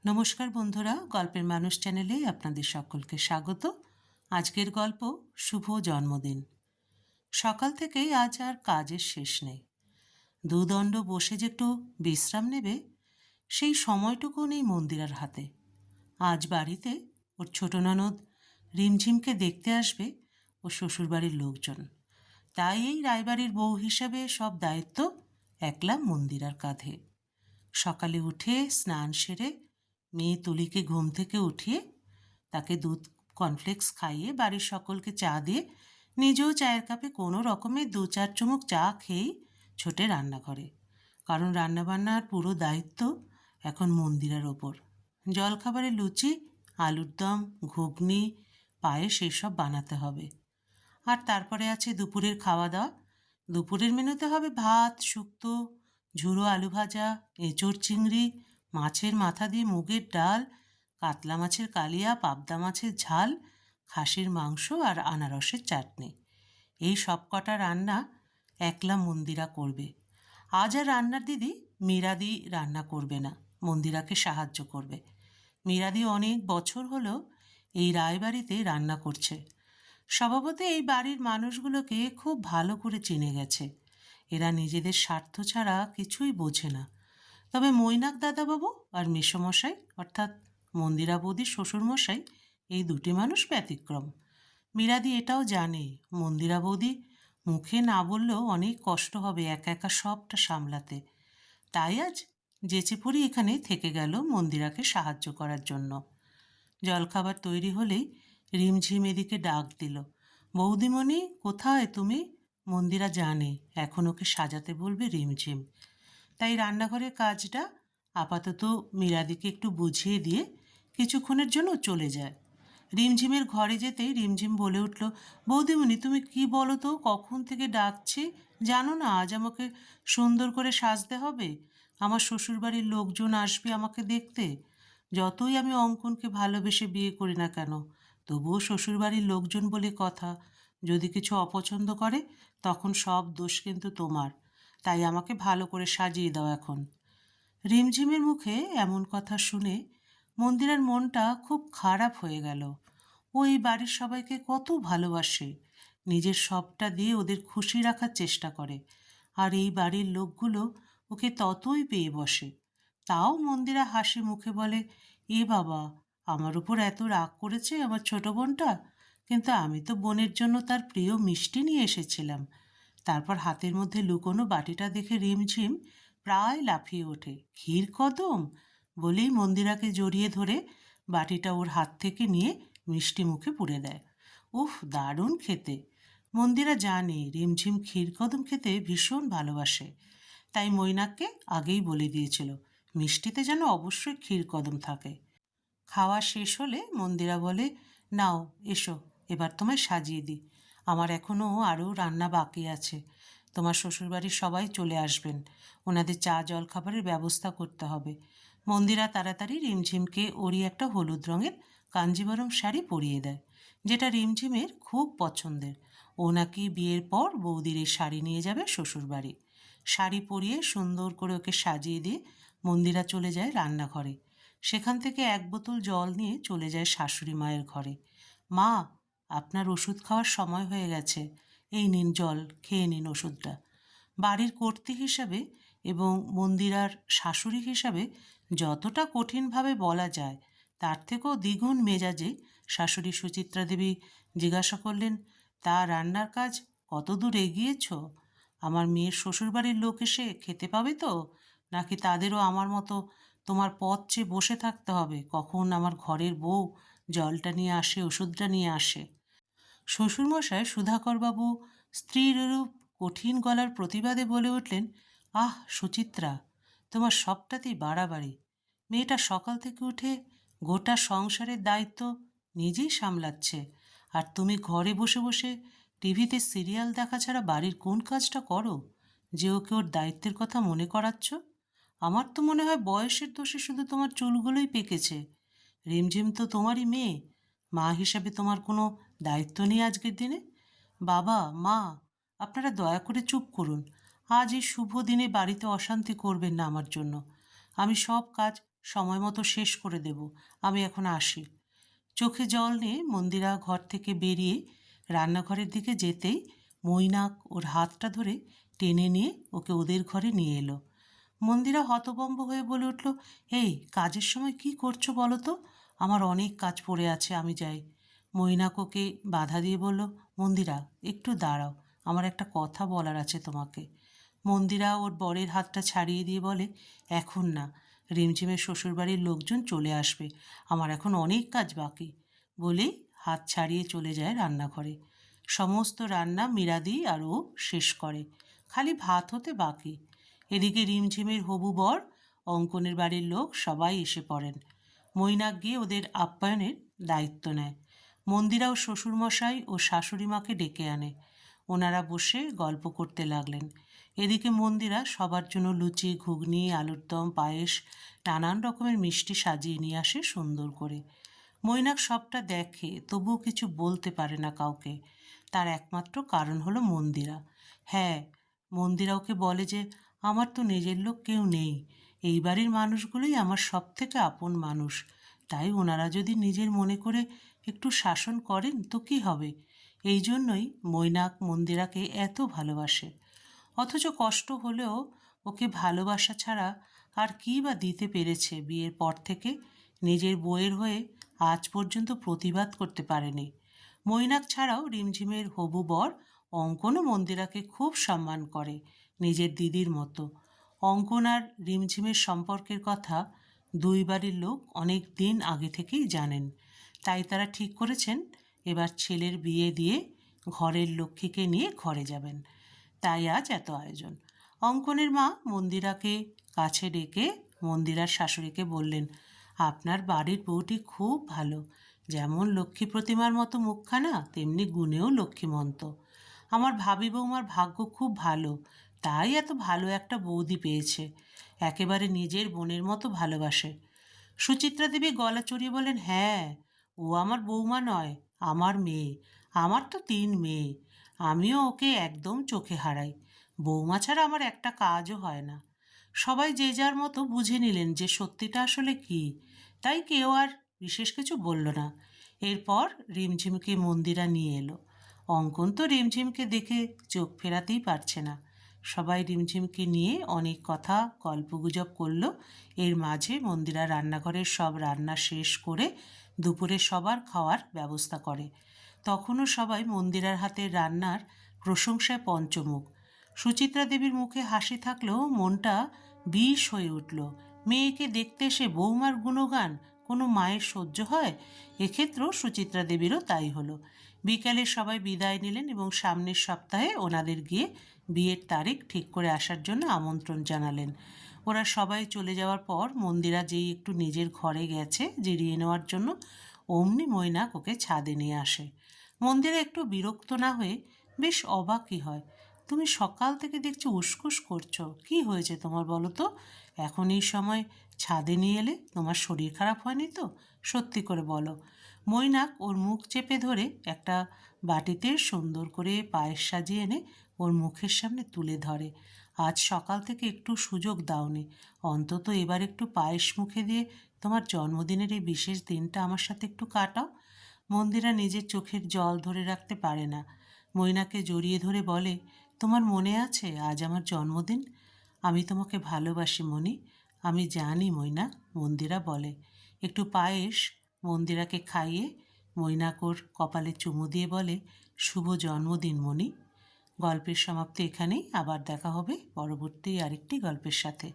নমস্কার বন্ধুরা, গল্পের মানুষ চ্যানেলে আপনাদের সকলকে স্বাগত। আজকের গল্প শুভ জন্মদিন। সকাল থেকেই আজ আর কাজের শেষ নেই। দুদণ্ড বসে যে একটু বিশ্রাম নেবে সেই সময়টুকু নেই মন্দিরার হাতে। আজ বাড়িতে ওর ছোট ননদ রিমঝিমকে দেখতে আসবে ও শ্বশুরবাড়ির লোকজন। তাই এই রায়বাড়ির বউ হিসাবে সব দায়িত্ব একলা মন্দিরার কাঁধে। সকালে উঠে স্নান সেরে মেয়ে তুলিকে ঘুম থেকে উঠিয়ে তাকে দুধ কর্নফ্লেক্স খাইয়ে বাড়ির সকলকে চা দিয়ে নিজেও চায়ের কাপে কোনো রকমে 2-4 চুমুক চা খেয়েই ছোটে রান্নাঘরে। কারণ রান্নাবান্নার পুরো দায়িত্ব এখন মন্দিরের ওপর। জলখাবারে লুচি, আলুর দম, ঘুগনি, পায়েস এসব বানাতে হবে। আর তারপরে আছে দুপুরের খাওয়া দাওয়া। দুপুরের মেনুতে হবে ভাত, শুক্তো, ঝুরো আলু ভাজা, এঁচোড় চিংড়ি, মাছের মাথা দিয়ে মুগের ডাল, কাতলা মাছের কালিয়া, পাবদা মাছের ঝাল, খাসির মাংস আর আনারসের চাটনি। এই সব কটা রান্না একলা মন্দিরা করবে। আজ আর রান্নার দিদি মীরাদি রান্না করবে না, মন্দিরাকে সাহায্য করবে। মীরাদি অনেক বছর হলো এই রায়বাড়িতে রান্না করছে। স্বভাবতই এই বাড়ির মানুষগুলোকে খুব ভালো করে চিনে গেছে। এরা নিজেদের স্বার্থ ছাড়া কিছুই বোঝে না। তবে মৈনাক দাদাবাবু আর মেসোমশাই অর্থাৎ মন্দিরা বৌদির শ্বশুরমশাই, এই দুটি মানুষ ব্যতিক্রম। মীরাদি এটাও জানে মন্দিরা বৌদি মুখে না বললেও অনেক কষ্ট হবে একা একা সবটা সামলাতে। তাই আজ যেচেপড়ি এখানে থেকে গেল মন্দিরাকে সাহায্য করার জন্য। জলখাবার তৈরি হলেই রিমঝিম এদিকে ডাক দিল, বৌদিমণি কোথায় তুমি? মন্দিরা জানে এখন ওকে সাজাতে বলবে রিমঝিম। তাই রান্নাঘরের কাজটা আপাতত মীরাদিকে একটু বুঝিয়ে দিয়ে কিছুক্ষণের জন্য চলে যায়। রিমঝিমের ঘরে যেতেই রিমঝিম বলে উঠল, বৌদিমণি তুমি কি বলো তো, কখন থেকে ডাকছি জানো না? আজ আমাকে সুন্দর করে সাজতে হবে। আমার শ্বশুরবাড়ির লোকজন আসবে আমাকে দেখতে। যতই আমি অঙ্কনকে ভালোবেসে বিয়ে করি না কেন, তবুও শ্বশুরবাড়ির লোকজন বলে কথা। যদি কিছু অপছন্দ করে তখন সব দোষ কিন্তু তোমার। তাই আমাকে ভালো করে সাজিয়ে দাও এখন। রিমঝিমের মুখে এমন কথা শুনে মন্দিরের মনটা খুব খারাপ হয়ে গেল। ও এই বাড়ির সবাইকে কত ভালোবাসে, নিজের সবটা দিয়ে ওদের খুশি রাখার চেষ্টা করে। আর এই বাড়ির লোকগুলো ওকে ততই পেয়ে বসে। তাও মন্দিরা হাসি মুখে বলে, এ বাবা, আমার উপর এত রাগ করেছে আমার ছোট বোনটা? কিন্তু আমি তো বোনের জন্য তার প্রিয় মিষ্টি নিয়ে এসেছিলাম। তারপর হাতের মধ্যে লুকোনো বাটিটা দেখে রিমঝিম প্রায় লাফিয়ে ওঠে। ক্ষীর কদম বলেই মন্দিরাকে জড়িয়ে ধরে বাটিটা ওর হাত থেকে নিয়ে মিষ্টি মুখে পুরে দেয়। উফ, দারুণ খেতে! মন্দিরা জানে রিমঝিম ক্ষীর কদম খেতে ভীষণ ভালোবাসে। তাই মৈনাককে আগেই বলে দিয়েছিল মিষ্টিতে যেন অবশ্যই ক্ষীর কদম থাকে। খাওয়া শেষ হলে মন্দিরা বলে, নাও এসো, এবার তোমায় সাজিয়ে দিই। আমার এখনও আরও রান্না বাকি আছে। তোমার শ্বশুরবাড়ির সবাই চলে আসবেন, ওনাদের চা জল খাবারের ব্যবস্থা করতে হবে। মন্দিরা তাড়াতাড়ি রিমঝিমকে ওরই একটা হলুদ রঙের কাঞ্জিবরম শাড়ি পরিয়ে দেয়, যেটা রিমঝিমের খুব পছন্দের। ও নাকি বিয়ের পর বৌদির এই শাড়ি নিয়ে যাবে শ্বশুরবাড়ি। শাড়ি পরিয়ে সুন্দর করে ওকে সাজিয়ে দিয়ে মন্দিরা চলে যায় রান্নাঘরে। সেখান থেকে 1 বোতল জল নিয়ে চলে যায় শাশুড়ি মায়ের ঘরে। মা, আপনার ওষুধ খাওয়ার সময় হয়ে গেছে, এই নিন জল, খেয়ে নিন ওষুধটা। বাড়ির কর্ত্রী হিসাবে এবং মন্দিরার শাশুড়ি হিসাবে যতটা কঠিনভাবে বলা যায় তার থেকেও দ্বিগুণ মেজাজে শাশুড়ি সুচিত্রা দেবী জিজ্ঞাসা করলেন, তা রান্নার কাজ কত দূর এগিয়েছ? আমার মেয়ের শ্বশুরবাড়ির লোক এসে খেতে পাবে তো, নাকি তাদেরও আমার মতো তোমার পথ চেয়ে বসে থাকতে হবে কখন আমার ঘরের বউ জলটা নিয়ে আসে, ওষুধটা নিয়ে আসে? শ্বশুরমশাই সুধাকরবাবু স্ত্রীর এরূপ কঠিন গলার প্রতিবাদে বলে উঠলেন, আহ সুচিত্রা, তোমার সবটাতেই বাড়াবাড়ি। মেয়েটা সকাল থেকে উঠে গোটা সংসারের দায়িত্ব নিজেই সামলাচ্ছে, আর তুমি ঘরে বসে বসে টিভিতে সিরিয়াল দেখা ছাড়া বাড়ির কোন কাজটা করো যে ওকে ওর দায়িত্বের কথা মনে করাচ্ছ? আমার তো মনে হয় বয়সের দোষে শুধু তোমার চুলগুলোই পেকেছে। রিমঝিম তো তোমারই মেয়ে, মা হিসাবে তোমার কোনো দায়িত্ব নেই আজকের দিনে? বাবা, মা, আপনারা দয়া করে চুপ করুন। আজ এই শুভ দিনে বাড়িতে অশান্তি করবেন না আমার জন্য। আমি সব কাজ সময় মতো শেষ করে দেব। আমি এখন আসি। চোখে জল নিয়ে মন্দিরা ঘর থেকে বেরিয়ে রান্নাঘরের দিকে যেতেই মৈনাক ওর হাতটা ধরে টেনে নিয়ে ওকে ওদের ঘরে নিয়ে এলো। মন্দিরা হতভম্ব হয়ে বলে উঠল, এই কাজের সময় কি করছো বলো তো? আমার অনেক কাজ পড়ে আছে, আমি যাই। মৈনাক ওকে বাধা দিয়ে বলল, মন্দিরা একটু দাঁড়াও, আমার একটা কথা বলার আছে তোমাকে। মন্দিরা ওর বরের হাতটা ছাড়িয়ে দিয়ে বলে, এখন না, রিমঝিমের শ্বশুরবাড়ির লোকজন চলে আসবে, আমার এখন অনেক কাজ বাকি। বলেই হাত ছাড়িয়ে চলে যায় রান্নাঘরে। সমস্ত রান্না মীরাদি আর ও শেষ করে, খালি ভাত হতে বাকি। এদিকে রিমঝিমের হবু বর, অঙ্কনের বাড়ির লোক সবাই এসে পড়েন। মৈনাক গিয়ে ওদের আপ্যায়নের দায়িত্ব নেয়। মন্দিরাও শ্বশুরমশাই ও শাশুড়ি মাকে ডেকে আনে। ওনারা বসে গল্প করতে লাগলেন। এদিকে মন্দিরা সবার জন্য লুচি, ঘুগনি, আলুর দম, পায়েস, নানান রকমের মিষ্টি সাজিয়ে নিয়ে আসে সুন্দর করে। মৈনাক সবটা দেখে, তবুও কিছু বলতে পারে না কাউকে। তার একমাত্র কারণ হলো মন্দিরা। হ্যাঁ, মন্দিরা ওকে বলে যে, আমার তো নিজের লোক কেউ নেই, এই বাড়ির মানুষগুলোই আমার সব থেকে আপন মানুষ, তাই ওনারা যদি নিজের মনে করে একটু শাসন করেন তো কি হবে। এই জন্যই মৈনাক মন্দিরাকে এত ভালোবাসে। অথচ কষ্ট হলেও ওকে ভালোবাসা ছাড়া আর কী বা দিতে পেরেছে বিয়ের পর থেকে? নিজের বউয়ের হয়ে আজ পর্যন্ত প্রতিবাদ করতে পারেনি। মৈনাক ছাড়াও রিমঝিমের হবু বর অঙ্কনও মন্দিরাকে খুব সম্মান করে, নিজের দিদির মতো। অঙ্কন আর রিমঝিমের সম্পর্কের কথা দুই বাড়ির লোক অনেক দিন আগে থেকেই জানেন, তাই তারা ঠিক করেছেন এবার ছেলের বিয়ে দিয়ে ঘরের লক্ষ্মীকে নিয়ে ঘরে যাবেন। তাই আজ এত আয়োজন। অঙ্কনের মা মন্দিরাকে কাছে ডেকে মন্দিরার শাশুড়িকে বললেন, আপনার বাড়ির বউটি খুব ভালো, যেমন লক্ষ্মী প্রতিমার মতো মুখখানা, তেমনি গুণেও লক্ষ্মীমন্ত। আমার ভাবি বৌমার ভাগ্য খুব ভালো, তাই এত ভালো একটা বৌদি পেয়েছে, একেবারে নিজের বোনের মতো ভালোবাসে। সুচিত্রা দেবী গলা চড়িয়ে বলেন, হ্যাঁ, ও আমার বৌমা নয়, আমার মেয়ে। আমার তো 3 মেয়ে, আমিও ওকে একদম চোখে হারাই। বৌমা ছাড়া আমার একটা কাজও হয় না। সবাই যে যার মতো বুঝে নিলেন যে সত্যিটা আসলে কি, তাই কেউ আর বিশেষ কিছু বলল না। এরপর রিমঝিমকে মন্দিরা নিয়ে এলো। অঙ্কন তো রিমঝিমকে দেখে চোখ ফেরাতেই পারছে না। সবাই রিমঝিমকে নিয়ে অনেক কথা গল্পগুজব করলো। এর মাঝে মন্দিরা রান্নাঘরের সব রান্না শেষ করে দুপুরে সবার খাওয়ার ব্যবস্থা করে। তখনও সবাই মন্দিরার হাতের রান্নার প্রশংসায় পঞ্চমুখ। সুচিত্রা দেবীর মুখে হাসি থাকলেও মনটা বিষ হয়ে উঠল। মেয়েকে দেখতে এসে বৌমার গুণগান কোনো মায়ের সহ্য হয়? এক্ষেত্রেও সুচিত্রা দেবীরও তাই হলো। বিকালে সবাই বিদায় নিলেন এবং সামনের সপ্তাহে ওনাদের গিয়ে বিয়ের তারিখ ঠিক করে আসার জন্য আমন্ত্রণ জানালেন। ওরা সবাই চলে যাওয়ার পর মন্দিরা যেই একটু নিজের ঘরে গেছে জিরিয়ে নেওয়ার জন্য, অমনি মৈনাক ওকে ছাদে নিয়ে আসে। মন্দিরা একটু বিরক্ত না হয়ে বেশ অবাকই হয়। তুমি সকাল থেকে দেখছি উসকুস করছো, কি হয়েছে তোমার বলো তো? এখন এই সময় ছাদে নিয়ে এলে, তোমার শরীর খারাপ হয়নি তো? সত্যি করে বলো। মৈনাক ওর মুখ চেপে ধরে একটা বাটিতে সুন্দর করে পায়েস সাজিয়ে এনে ওর মুখের সামনে তুলে ধরে। আজ সকাল থেকে একটু সুযোগ দাওনি, অন্তত এবার একটু পায়েস মুখে দিয়ে তোমার জন্মদিনের এই বিশেষ দিনটা আমার সাথে একটু কাটাও। মন্দিরা নিজের চোখের জল ধরে রাখতে পারে না। মৈনাকে জড়িয়ে ধরে বলে, তোমার মনে আছে আজ আমার জন্মদিন? আমি তোমাকে ভালোবাসি মণি, আমি জানি মৈনা। মন্দিরা বলে। একটু পায়েস মন্দিরাকে খাইয়ে মৈনাক ওর কপালে চুমু দিয়ে বলে, শুভ জন্মদিন মণি। গল্পের সমাপ্তি এখানেই। আবার দেখা হবে পরবর্তী আরেকটি গল্পের সাথে।